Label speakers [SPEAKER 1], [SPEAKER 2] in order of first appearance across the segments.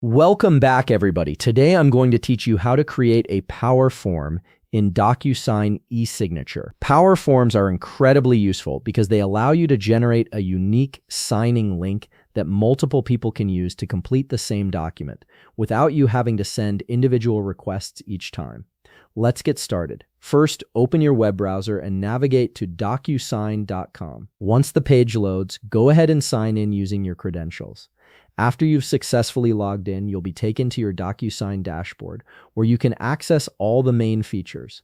[SPEAKER 1] Welcome back, everybody. Today I'm going to teach you how to create a power form in DocuSign eSignature. Power forms are incredibly useful because they allow you to generate a unique signing link that multiple people can use to complete the same document without you having to send individual requests each time. Let's get started. First, open your web browser and navigate to DocuSign.com. Once the page loads, go ahead and sign in using your credentials. After you've successfully logged in, you'll be taken to your DocuSign dashboard, where you can access all the main features.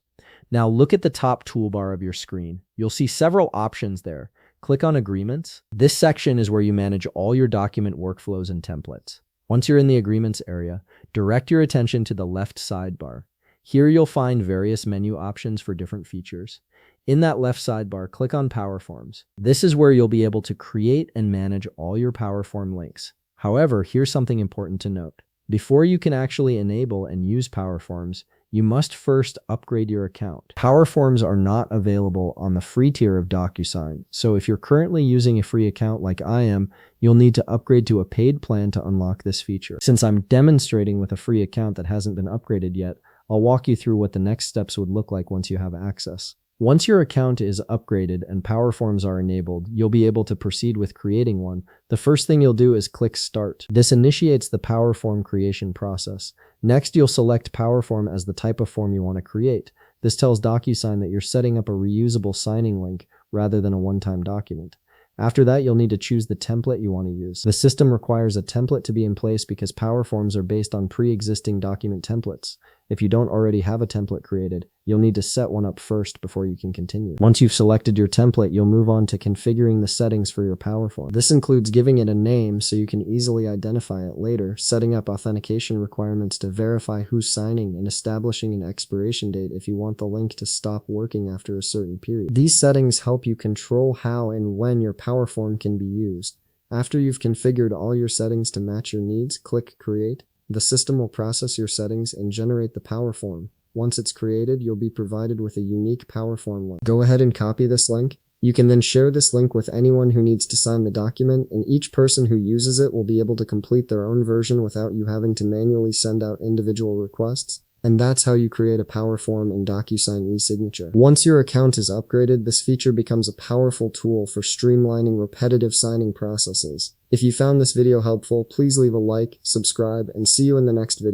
[SPEAKER 1] Now look at the top toolbar of your screen. You'll see several options there. Click on Agreements. This section is where you manage all your document workflows and templates. Once you're in the Agreements area, direct your attention to the left sidebar. Here you'll find various menu options for different features. In that left sidebar, click on Powerforms. This is where you'll be able to create and manage all your Powerform links. However, here's something important to note. Before you can actually enable and use Powerforms, you must first upgrade your account. Powerforms are not available on the free tier of DocuSign, so if you're currently using a free account like I am, you'll need to upgrade to a paid plan to unlock this feature. Since I'm demonstrating with a free account that hasn't been upgraded yet, I'll walk you through what the next steps would look like once you have access. Once your account is upgraded and Powerforms are enabled, you'll be able to proceed with creating one. The first thing you'll do is click Start. This initiates the Powerform creation process. Next, you'll select Powerform as the type of form you want to create. This tells DocuSign that you're setting up a reusable signing link rather than a one-time document. After that, you'll need to choose the template you want to use. The system requires a template to be in place because Powerforms are based on pre-existing document templates. If you don't already have a template created, you'll need to set one up first before you can continue. Once you've selected your template, you'll move on to configuring the settings for your Powerform. This includes giving it a name so you can easily identify it later, setting up authentication requirements to verify who's signing, and establishing an expiration date if you want the link to stop working after a certain period. These settings help you control how and when your Powerform can be used. After you've configured all your settings to match your needs, click Create. The system will process your settings and generate the Powerform. Once it's created, you'll be provided with a unique Powerform link. Go ahead and copy this link. You can then share this link with anyone who needs to sign the document, and each person who uses it will be able to complete their own version without you having to manually send out individual requests. And that's how you create a Powerform in DocuSign eSignature. Once your account is upgraded, this feature becomes a powerful tool for streamlining repetitive signing processes. If you found this video helpful, please leave a like, subscribe, and see you in the next video.